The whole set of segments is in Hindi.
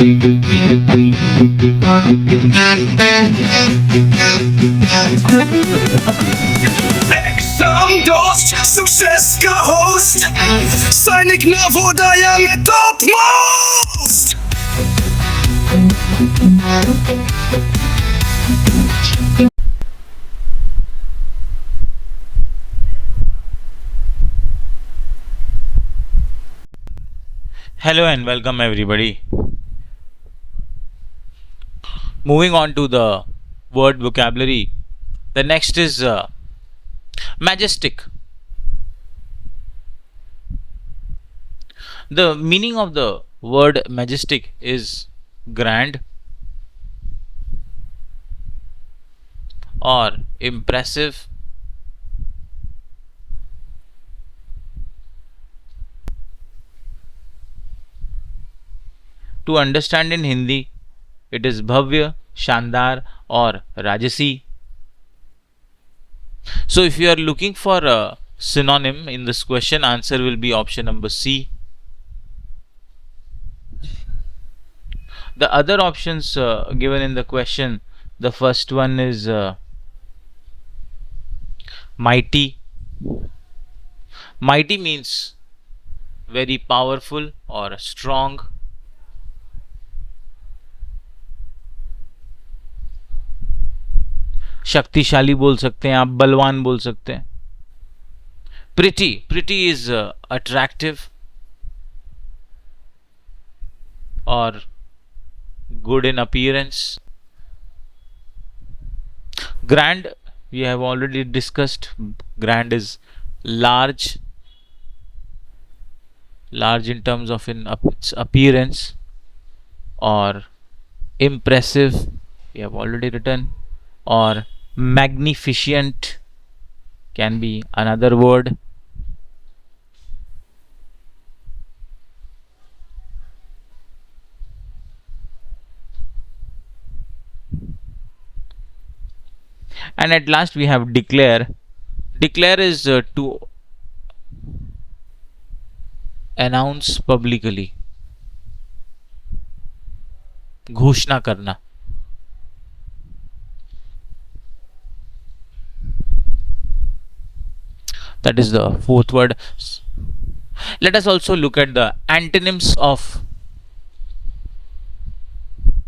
Exam dost, success का host, सैनिक नवोदय में topmost. Hello and welcome everybody. Moving on to the word vocabulary. The next is majestic. The meaning of the word majestic is grand or impressive. To understand in Hindi, it is bhavya, shandar or rajasi. So if you are looking for a synonym in this question, answer will be option number C. The other options given in the question, the first one is mighty. Mighty means very powerful or strong. शक्तिशाली बोल सकते हैं आप, बलवान बोल सकते हैं. Pretty is attractive or good in appearance. Grand, we have already discussed. Grand is large in terms of its appearance. Or impressive, we have already written. Or magnificent can be another word. And at last we have declare. Declare is to announce publicly. घोषणा करना. That is the fourth word. Let us also look at the antonyms of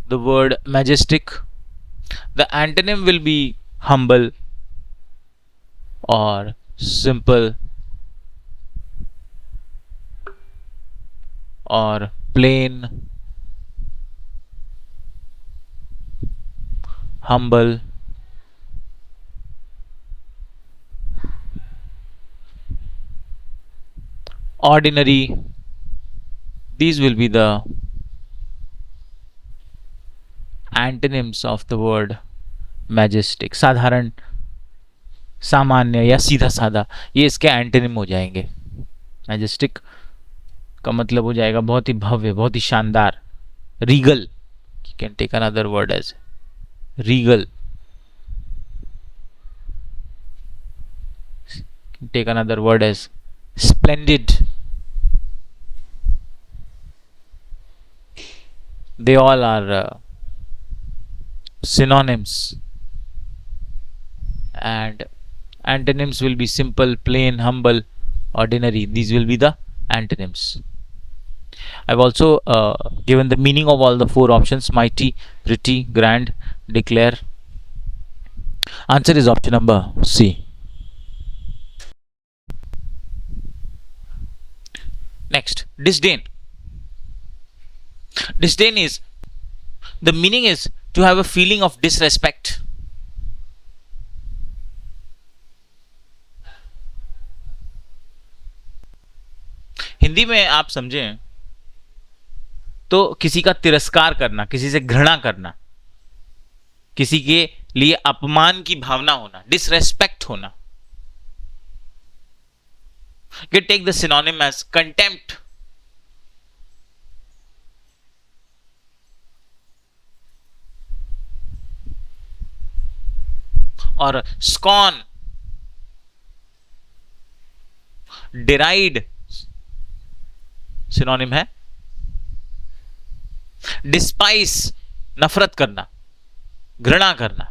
the word majestic. The antonym will be humble or simple or plain. Humble, ordinary. These will be the antonyms of the word majestic. साधारण, सामान्य या सीधा साधा, ये इसके एंटोनिम हो जाएंगे. मैजेस्टिक का मतलब हो जाएगा बहुत ही भव्य, बहुत ही शानदार. Regal, you can take another word as regal. Take another word as splendid. They all are synonyms, and antonyms will be simple, plain, humble, ordinary. These will be the antonyms. I've also given the meaning of all the four options: mighty, pretty, grand, declare. Answer is option number C. Next, disdain. Disdain is, the meaning is to have a feeling of disrespect. Hindi में आप समझें तो किसी का तिरस्कार करना, किसी से घृणा करना, किसी के लिए अपमान की भावना होना, डिसरेस्पेक्ट होना. You can take the synonym as contempt. Or scorn, deride synonym है. डिस्पाइस, नफरत करना, घृणा करना.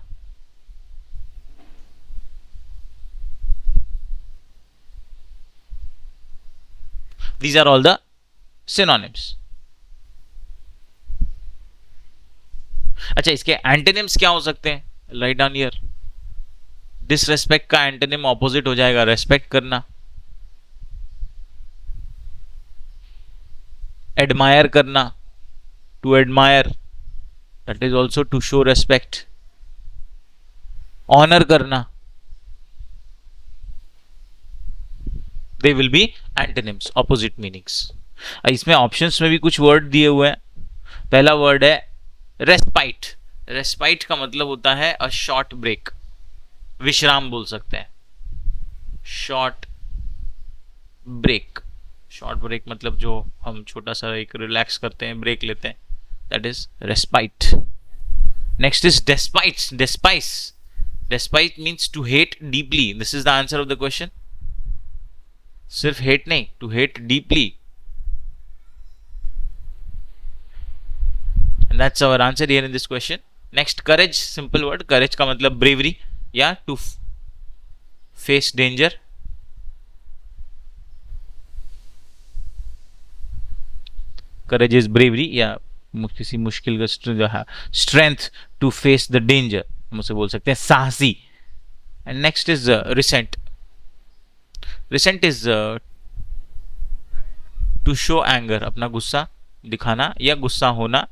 These are all the synonyms. अच्छा, इसके एंटोनिम्स क्या हो सकते हैं? Right down here. डिसरेस्पेक्ट का एंटोनिम ऑपोजिट हो जाएगा रेस्पेक्ट करना. एडमायर करना, to admire, that is also to show respect. Honour करना, they will be antonyms, opposite meanings. इसमें ऑप्शंस में भी कुछ वर्ड दिए हुए हैं. पहला वर्ड है रेस्पाइट. रेस्पाइट का मतलब होता है अ शॉर्ट ब्रेक, विश्राम बोल सकते हैं. शॉर्ट ब्रेक, शॉर्ट ब्रेक मतलब जो हम छोटा सा एक रिलैक्स करते हैं, ब्रेक लेते हैं, that is respite. Next is despite. Despise, despite means to hate deeply. This is the answer of the question. सिर्फ हेट नहीं, to hate deeply. And that's our answer here in this question. Next courage, simple word. Courage का मतलब ब्रेवरी या to face danger. Courage is bravery या किसी मुश्किल का strength to face the danger, हम उसे बोल सकते हैं साहसी. And next is recent. Resent is to show anger, अपना गुस्सा दिखाना या गुस्सा होना.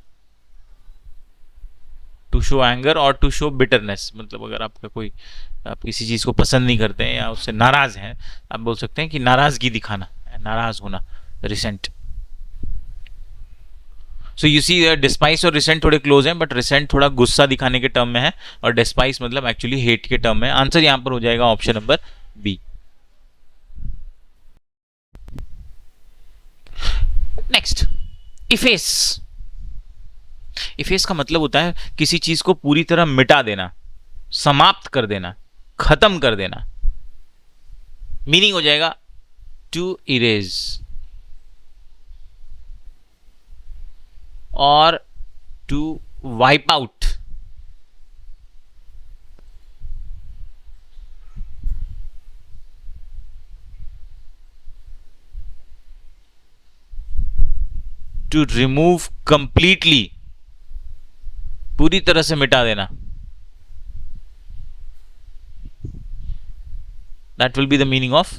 टू शो एंगर और टू शो बिटरनेस, मतलब अगर आपका कोई, आप किसी चीज को पसंद नहीं करते हैं या उससे नाराज हैं, आप बोल सकते हैं कि नाराजगी दिखाना, नाराज होना, resent. So you see despise और रिसेंट थोड़े क्लोज हैं, बट रिसेंट थोड़ा गुस्सा दिखाने के टर्म में है और डिस्पाइस मतलब एक्चुअली हेट के टर्म में. आंसर यहां पर हो जाएगा option number B. Next, efface. Efface का मतलब होता है किसी चीज को पूरी तरह मिटा देना, समाप्त कर देना, खत्म कर देना. मीनिंग हो जाएगा टू इरेज और to wipe out. To remove completely, पूरी तरह से मिटा देना. That will be the meaning of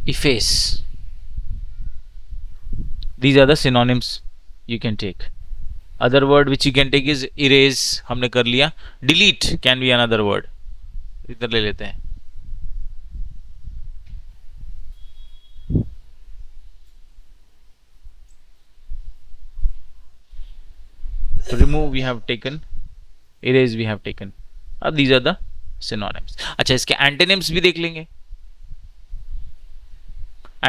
efface. These are the synonyms you can take. Other word which you can take is erase, हमने कर लिया. delete can be another word. इधर ले लेते हैं. तो remove we have taken, erase we have taken. अब these are the synonyms. अच्छा, इसके antonyms भी देख लेंगे.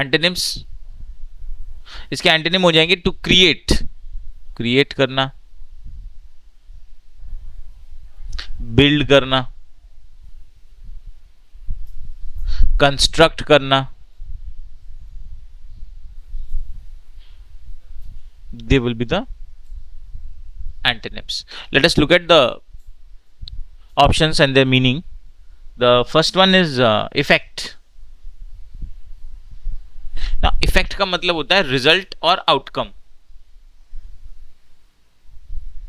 antonyms, इसके एंटोनिम हो जाएंगे टू क्रिएट, क्रिएट करना, बिल्ड करना, कंस्ट्रक्ट करना. They will be the antonyms. Let us look at the options and their meaning. The first one is effect. Effect का मतलब होता है रिजल्ट और आउटकम,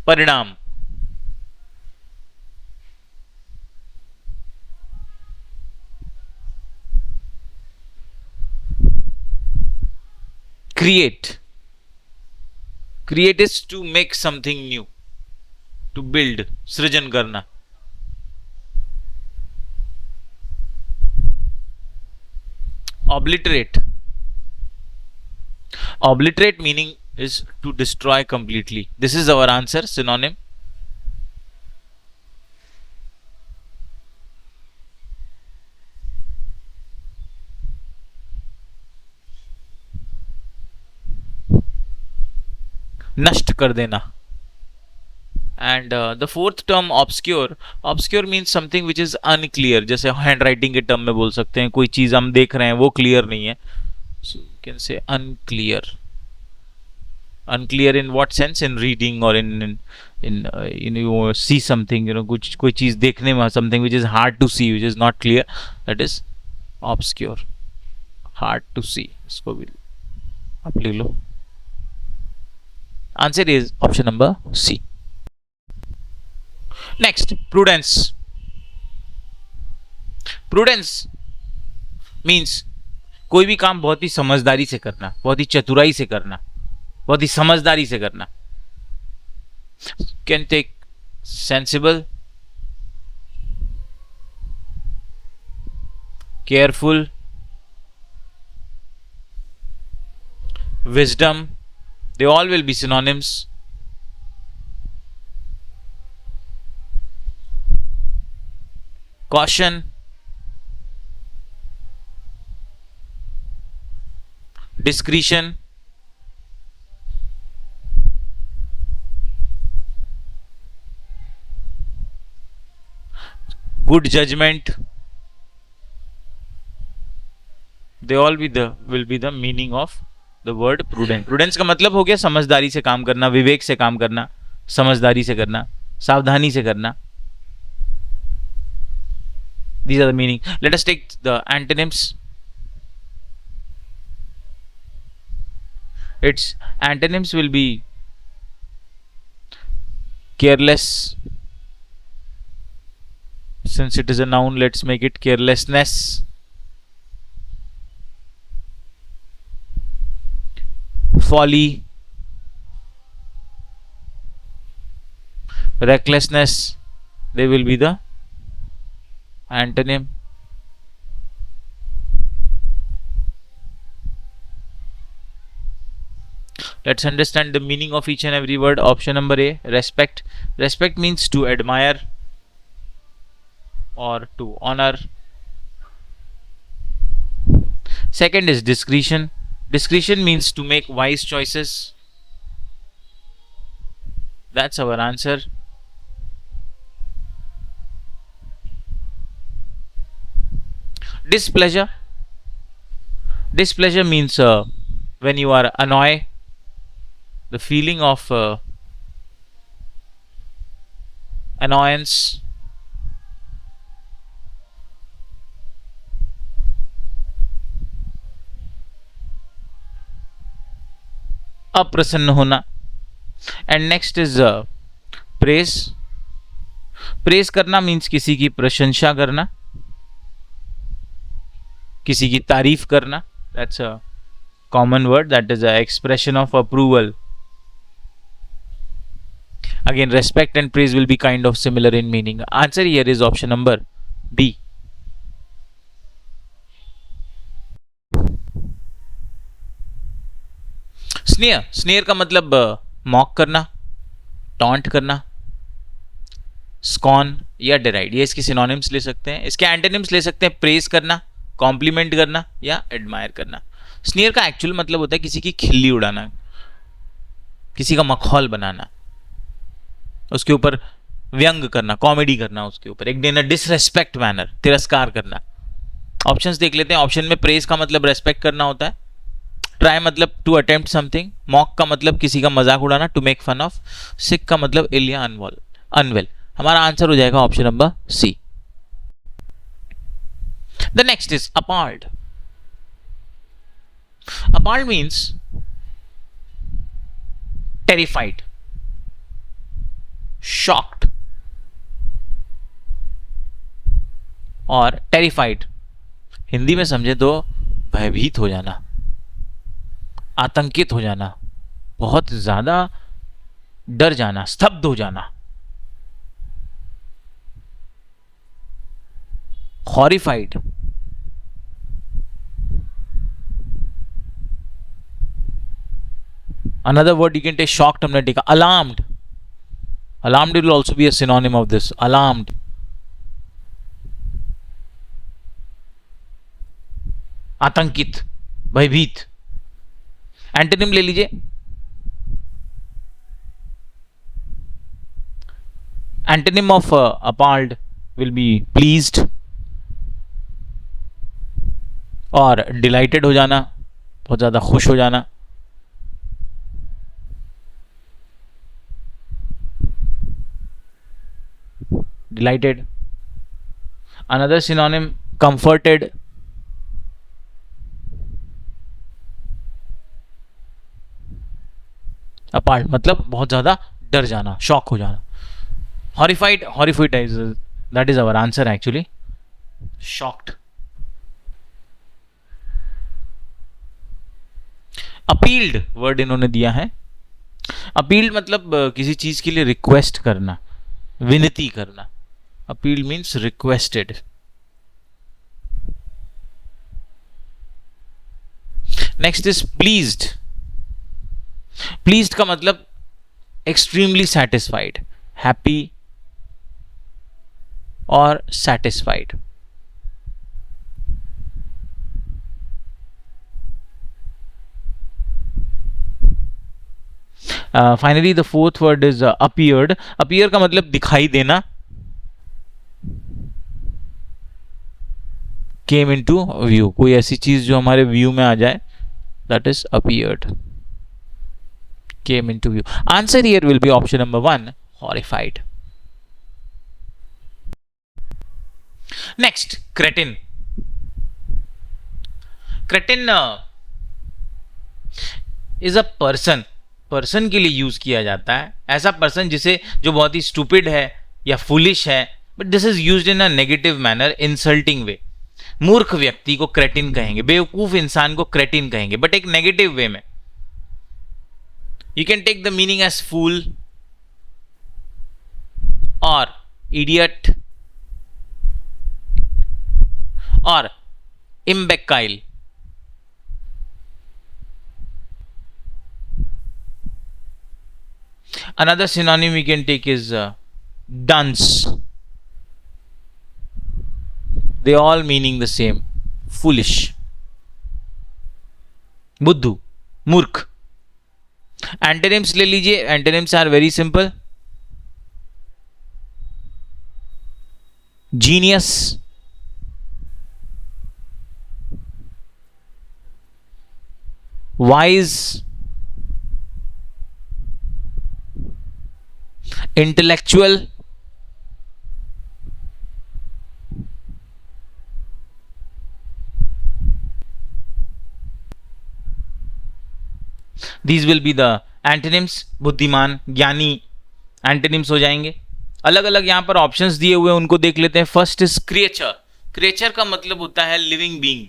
परिणाम. Create, create is to make something new, to build, सृजन करना. Obliterate, obliterate meaning is to destroy completely. This is our answer, synonym. नष्ट कर देना. And the fourth term, obscure. Obscure means something which is unclear. जैसे handwriting के टर्म में बोल सकते हैं कोई चीज हम देख रहे हैं वो क्लियर नहीं है. So you can say unclear. Unclear in what sense? In reading or in you see something, कुछ कोई चीज देखने में, something which is hard to see, which is not clear, that is obscure, hard to see. इसको भी आप ले लो. Answer is option number C. Next, prudence. Prudence means कोई भी काम बहुत ही समझदारी से करना, बहुत ही चतुराई से करना, बहुत ही समझदारी से करना. Can take sensible, careful, wisdom, they all will be synonyms. Caution, discretion, good judgment, they all will be the meaning of the word prudent. Prudence का मतलब हो गया समझदारी से काम करना, विवेक से काम करना, समझदारी से करना, सावधानी से करना. These are the meaning. Let us take the antonyms. Its antonyms will be careless. Since it is a noun, let's make it carelessness. Folly, recklessness, they will be the antonym. Let's understand the meaning of each and every word. Option number A, respect. Respect means to admire or to honor. Second is discretion. Discretion means to make wise choices. That's our answer. Displeasure. Displeasure means when you are annoyed, the feeling of annoyance. अप्रसन्न होना. And next is praise. Praise करना मीन्स किसी की प्रशंसा करना, किसी की तारीफ करना. That's a common word, that is a expression of approval. Again respect and praise will be kind of similar in meaning. Answer here is option number B. Sneer. Sneer का मतलब मॉक करना, टॉन्ट करना, स्कॉन या डिराइड. ये इसके सिनोनिम्स ले सकते हैं. इसके एंटोनिम्स ले सकते हैं प्रेज करना, कॉम्प्लीमेंट करना या एडमायर करना. स्नेयर का एक्चुअल मतलब होता है किसी की खिल्ली उड़ाना, किसी का मखौल बनाना, उसके ऊपर व्यंग करना, कॉमेडी करना, उसके ऊपर एक इन अ डिसरेस्पेक्ट मैनर, तिरस्कार करना. ऑप्शंस देख लेते हैं. ऑप्शन में प्रेज का मतलब रेस्पेक्ट करना होता है. ट्राई मतलब टू अटेम्प्ट समथिंग. मॉक का मतलब किसी का मजाक उड़ाना, to make fun of. Sick का मतलब इल या अनवेल. हमारा आंसर हो जाएगा option number C. The next is appalled. Appalled means terrified, shocked और टेरिफाइड हिंदी में समझे तो भयभीत हो जाना, आतंकित हो जाना, बहुत ज्यादा डर जाना, स्तब्ध हो जाना. Horrified, another word you can take, shocked हमने देखा. alarmed. Alarmed will also be a synonym of this. Alarmed. आतंकित, भयभीत. एंटोनिम ले लीजिए. Antonym of appalled will be pleased और डिलाइटेड हो जाना, बहुत ज्यादा खुश हो जाना. delighted. Another synonym, comforted. Appalled मतलब बहुत ज़्यादा डर जाना, शॉक हो जाना. Horrified is that is our answer actually. Shocked. Appealed word इन्होंने दिया है. अपील्ड मतलब किसी चीज के लिए रिक्वेस्ट करना, विनती करना. Appeal means requested. Next is pleased. Pleased का मतलब एक्सट्रीमली सेटिस्फाइड, हैप्पी और satisfied. Finally the fourth word is appeared. Appear का मतलब दिखाई देना. केम इनटू व्यू, कोई ऐसी चीज जो हमारे व्यू में आ जाए, that is appeared. Came into view. Answer here will be option number 1, horrified. Next, creatine. Creatine is a person. Person के लिए यूज किया जाता है. ऐसा पर्सन जिसे जो बहुत ही स्टूपिड है या फुलिश है, but this is used in a negative manner, insulting way. मूर्ख व्यक्ति को क्रेटिन कहेंगे, बेवकूफ इंसान को क्रेटिन कहेंगे, बट एक नेगेटिव वे में. You can take the meaning as fool और इडियट और imbecile. Another synonym we can take is dunce. They all meaning the same. Foolish. बुद्धू, मूर्ख. Antonyms ले लीजिए. Antonyms are very simple. Genius, wise, intellectual, these will be the antonyms. बुद्धिमान, ज्ञानी antonyms हो जाएंगे. अलग अलग यहां पर ऑप्शंस दिए हुए हैं, उनको देख लेते हैं. First is creature. क्रिएचर का मतलब होता है living being.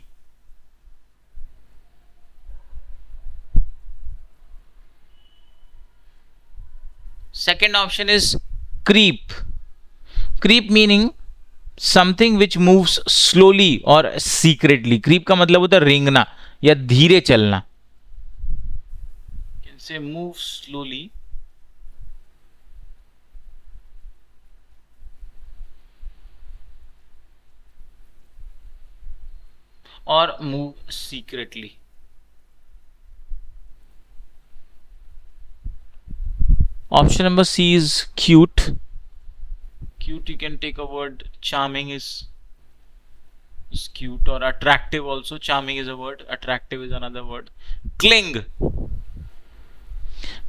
Second option is creep. Creep meaning something which moves slowly or secretly. Creep का मतलब होता है रेंगना या धीरे चलना. Can say move slowly or move secretly. Option number C is cute. Cute, you can take a word. Charming is cute, or attractive also. Charming is a word, attractive is another word. Cling.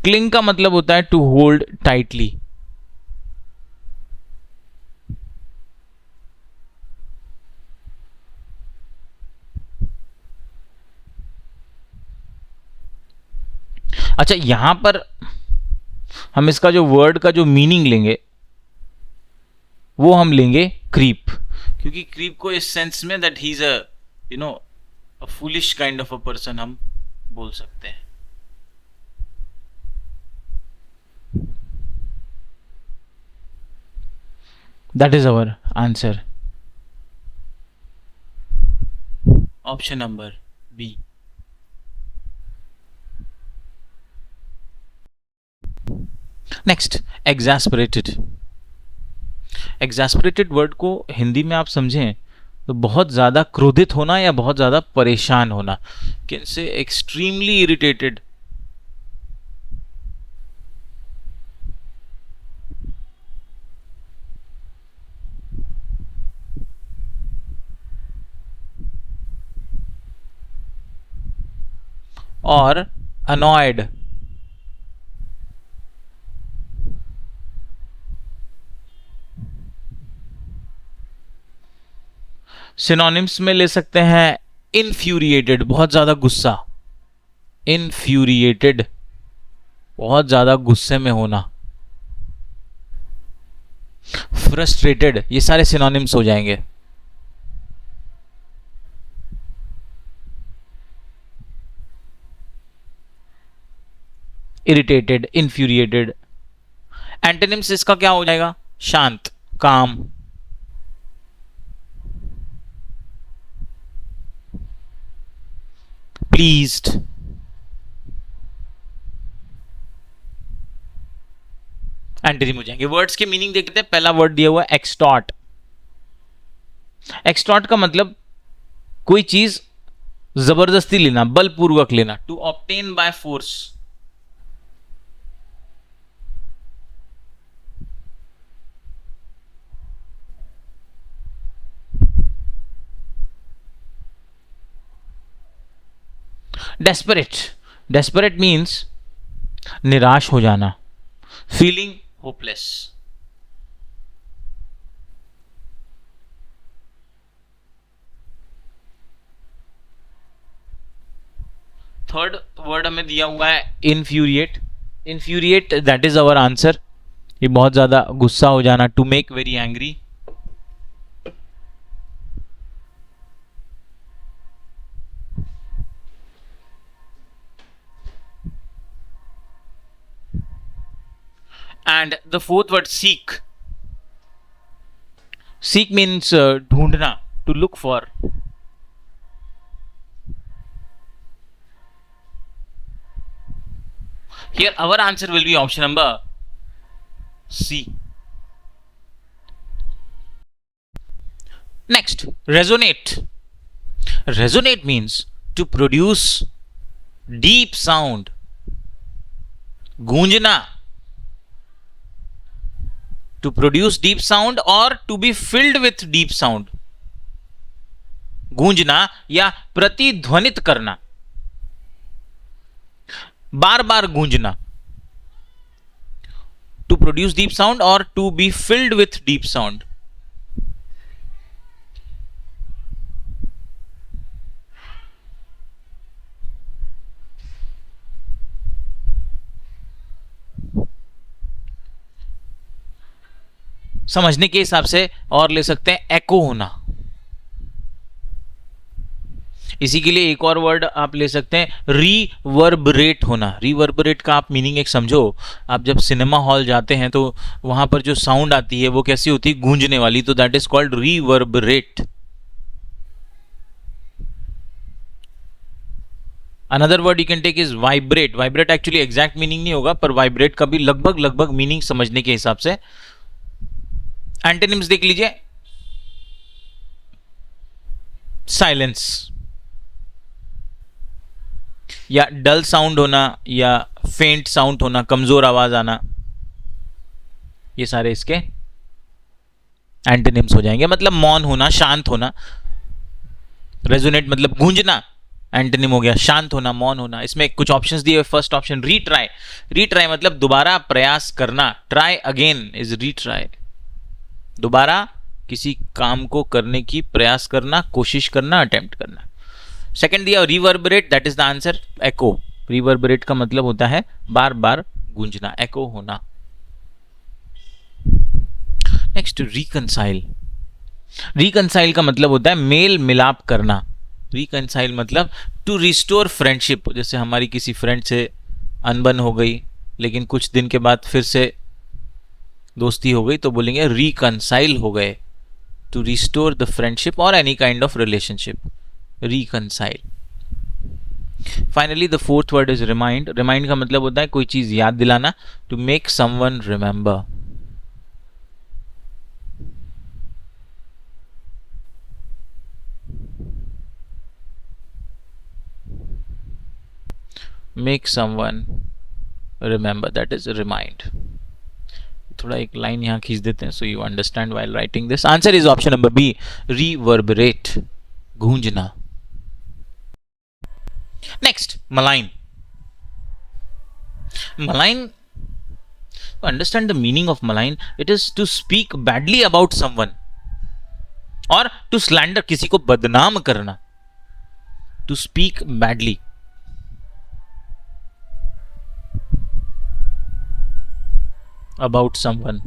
Cling का मतलब होता है to hold tightly. अच्छा, यहां पर हम इसका जो वर्ड का जो मीनिंग लेंगे वो हम लेंगे क्रीप, क्योंकि क्रीप को इस सेंस में that he is a foolish kind of a person हम बोल सकते हैं. That is our answer. Option number B. Next, exasperated. Exasperated word को हिंदी में आप समझें तो बहुत ज़्यादा क्रोधित होना या बहुत ज़्यादा परेशान होना. Can say extremely irritated. और annoyed. सिनोनिम्स में ले सकते हैं इन्फ्यूरिएटेड, बहुत ज्यादा गुस्सा, इन्फ्यूरिएटेड बहुत ज्यादा गुस्से में होना, फ्रस्ट्रेटेड, ये सारे सिनोनिम्स हो जाएंगे। Irritated, infuriated. एंटोनिम्स इसका क्या हो जाएगा? शांत, काम, प्लीज्ड, एंटोनिम हो जाएंगे। वर्ड्स के मीनिंग देखते हैं। पहला वर्ड दिया हुआ है एक्सटॉर्ट। एक्सटॉर्ट का मतलब कोई चीज जबरदस्ती लेना, बलपूर्वक लेना, to obtain by force. Desperate, desperate means निराश हो जाना, फीलिंग होपलेस। थर्ड वर्ड हमें दिया हुआ है infuriate. Infuriate that is our answer. ये बहुत ज्यादा गुस्सा हो जाना, to make very angry. And the fourth word seek. Seek means ढूंढना, to look for. Here our answer will be option number C. Next, resonate. Resonate means to produce deep sound. गूंजना, to produce deep sound or to be filled with deep sound. गूंजना या प्रतिध्वनित करना, बार बार गूंजना, to produce deep sound or to be filled with deep sound. समझने के हिसाब से और ले सकते हैं एको होना। इसी के लिए एक और वर्ड आप ले सकते हैं रीवर्बरेट होना। रीवर्बरेट का आप मीनिंग एक समझो। आप जब सिनेमा हॉल जाते हैं तो वहां पर जो साउंड आती है वो कैसी होती है? गूंजने वाली। तो that is called reverberate. Another word you can take is vibrate. Vibrate actually exact meaning नहीं होगा, पर वाइब्रेट का भी लगभग मीनिंग समझने के हिसाब से। एंटोनिम्स देख लीजिए। साइलेंस, या डल साउंड होना, या फेंट साउंड होना, कमजोर आवाज आना, ये सारे इसके एंटोनिम्स हो जाएंगे। मतलब मौन होना, शांत होना। रेजोनेट मतलब गूंजना, एंटोनिम हो गया शांत होना, मौन होना। इसमें कुछ ऑप्शंस दिए हुए। First option retry. रीट्राई मतलब दोबारा प्रयास करना। Try again is retry. दोबारा किसी काम को करने की प्रयास करना, कोशिश करना, अटेम्प्ट करना। सेकंड दिया रिवर्बरेट, दैट इज द आंसर एको। रिवर्बरेट का मतलब होता है बार बार गूंजना, एको होना। Next reconcile. रिकंसाइल का मतलब होता है मेल मिलाप करना। रिकंसाइल मतलब टू रिस्टोर फ्रेंडशिप। जैसे हमारी किसी फ्रेंड से अनबन हो गई, लेकिन कुछ दिन के बाद फिर से दोस्ती हो गई, तो बोलेंगे रिकंसाइल हो गए। टू रिस्टोर द फ्रेंडशिप और any kind of relationship, reconcile. Finally the fourth word is remind. Remind का मतलब होता है कोई चीज याद दिलाना, to make someone remember. Make someone remember, that is remind. थोड़ा एक लाइन यहां खींच देते हैं so you understand while writing this. Answer is option number B, reverberate, गूंजना। Next malign. Malign, to understand the meaning of malign, it is to speak badly about someone. और टू स्लैंडर, किसी को बदनाम करना, to speak badly. About someone.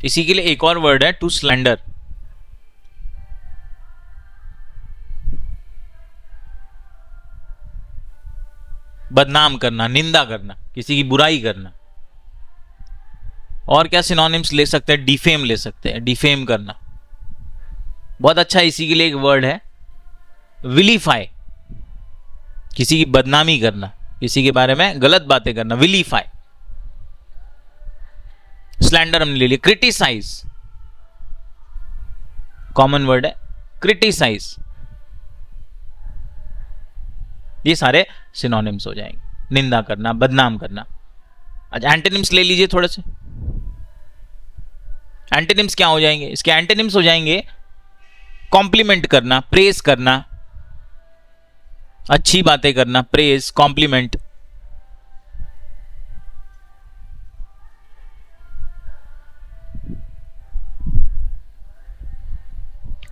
इसी के लिए एक और वर्ड है टू स्लैंडर। बदनाम करना, निंदा करना, किसी की बुराई करना। और क्या सिनोनिम्स ले सकते हैं? डिफेम ले सकते हैं, डिफेम करना। बहुत अच्छा, इसी के लिए एक वर्ड है विलीफाई, किसी की बदनामी करना, किसी के बारे में गलत बातें करना, विलीफाई। स्लैंडर हमने ले लिया। क्रिटिसाइज, कॉमन वर्ड है क्रिटिसाइज। ये सारे सिनोनिम्स हो जाएंगे, निंदा करना, बदनाम करना। अच्छा, एंटोनिम्स ले लीजिए थोड़े से। एंटोनिम्स क्या हो जाएंगे? इसके एंटोनिम्स हो जाएंगे कॉम्प्लीमेंट करना, प्रेज करना, अच्छी बातें करना, प्रेज, कॉम्प्लीमेंट।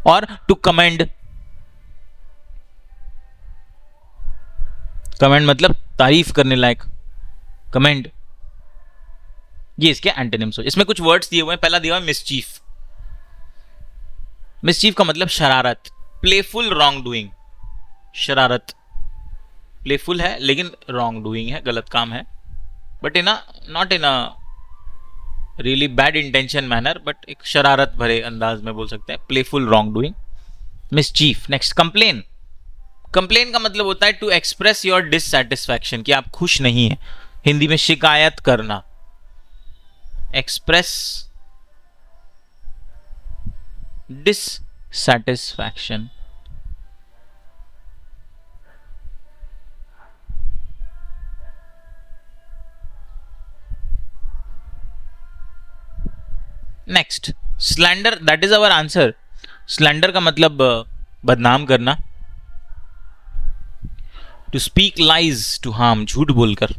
और टू कमेंड, कमेंड मतलब तारीफ करने लायक, कमेंड। ये इसके एंटोनिम्स हो। इसमें कुछ वर्ड्स दिए हुए हैं। पहला दिया हुआ है मिसचीफ। मिसचीफ का मतलब शरारत, प्लेफुल रॉन्ग डूइंग। शरारत प्लेफुल है लेकिन रॉन्ग डूइंग है, गलत काम है, but in not in a really bad intention manner, but एक शरारत भरे अंदाज में बोल सकते हैं, playful wrong doing, mischief. Next complain. Complain का मतलब होता है टू एक्सप्रेस योर डिससैटिस्फैक्शन, कि आप खुश नहीं है। हिंदी में शिकायत करना, express dissatisfaction. Next slander, that is our answer. Slander का मतलब बदनाम करना, to speak lies to harm, झूठ बोलकर,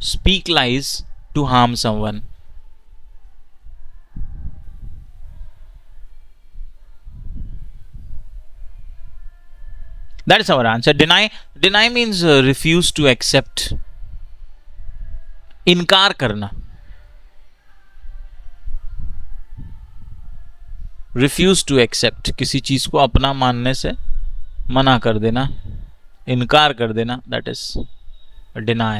speak lies to harm someone. That is our answer. Deny, deny means refuse to accept, इनकार करना, refuse to accept, किसी चीज को अपना मानने से मना कर देना, इनकार कर देना, that is deny.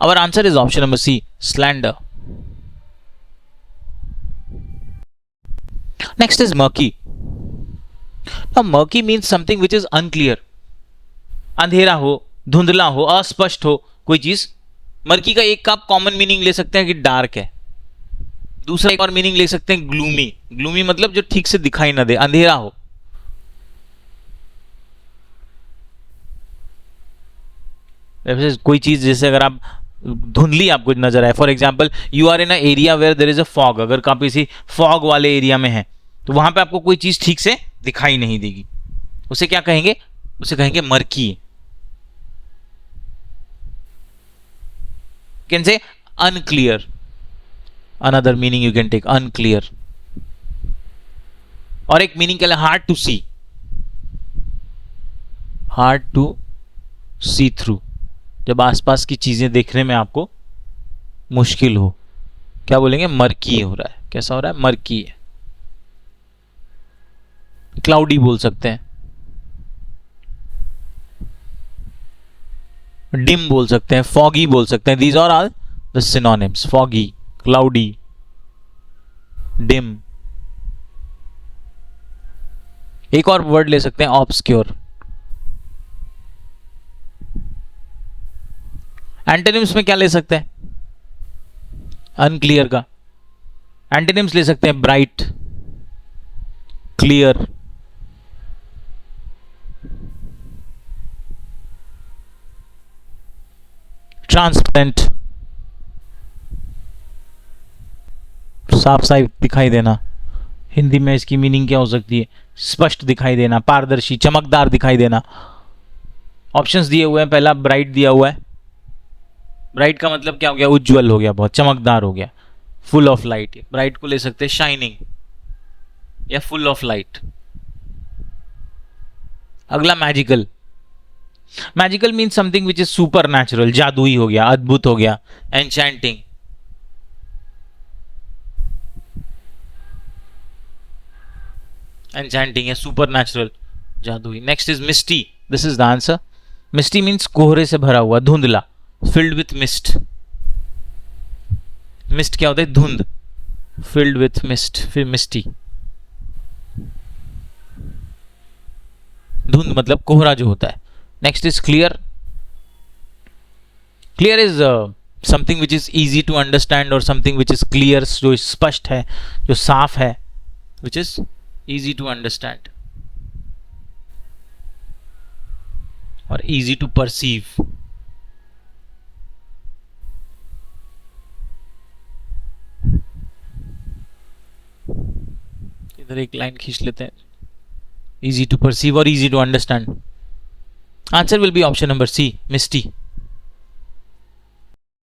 Our answer is option number C, slander. Next is murky. Now murky means something which is unclear. अंधेरा हो, धुंधला हो, अस्पष्ट हो कोई चीज। मर्की का एक आप कॉमन मीनिंग ले सकते हैं कि डार्क है। दूसरा एक और मीनिंग ले सकते हैं ग्लूमी। ग्लूमी मतलब जो ठीक से दिखाई ना दे, अंधेरा हो। कोई चीज जैसे अगर आप धुंधली आपको नजर आए, for example you are in a area where there is a fog, अगर आप किसी फॉग वाले एरिया में हैं तो वहां पे आपको कोई चीज ठीक से दिखाई नहीं देगी, उसे क्या कहेंगे? उसे कहेंगे murky. Can say unclear, another meaning you can take unclear. और एक मीनिंग क्या है? Hard to see, hard to see through, जब आसपास की चीजें देखने में आपको मुश्किल हो, क्या बोलेंगे? मर्की हो रहा है। कैसा हो रहा है? मर्की है। क्लाउडी बोल सकते हैं, डिम बोल सकते हैं, फॉगी बोल सकते हैं। These are all the synonyms, foggy, cloudy, dim. एक और वर्ड ले सकते हैं ऑब्सक्योर। एंटोनिम्स में क्या ले सकते हैं? अनक्लियर का एंटोनिम्स ले सकते हैं ब्राइट, क्लियर, ट्रांसपेरेंट, साफ साफ दिखाई देना। हिंदी में इसकी मीनिंग क्या हो सकती है? स्पष्ट दिखाई देना, पारदर्शी, चमकदार दिखाई देना। ऑप्शंस दिए हुए हैं, पहला ब्राइट दिया हुआ है। ब्राइट का मतलब क्या हो गया? उज्जवल हो गया, बहुत चमकदार हो गया, फुल ऑफ लाइट। ब्राइट को ले सकते हैं शाइनिंग या फुल ऑफ लाइट। अगला magical. Magical means something which is supernatural, जादुई हो गया, अद्भुत हो गया, एन्चेंटिंग। एन्चेंटिंग है, सुपर नेचुरल, जादुई। Next is misty, this is the answer. Misty means कोहरे से भरा हुआ, धुंधला, फिल्ड विथ मिस्ट। मिस्ट क्या होता है? धुंध, फिल्ड विथ मिस्ट, फिर मिस्टी। धुंध मतलब कोहरा जो होता है। Next is clear. Clear is something which is easy to understand और समथिंग विच इज क्लियर, जो स्पष्ट है, जो साफ है, which is easy to understand और इजी टू परसीव। इधर एक लाइन खींच लेते हैं, easy to perceive or easy to understand. Answer will be option number C, misty.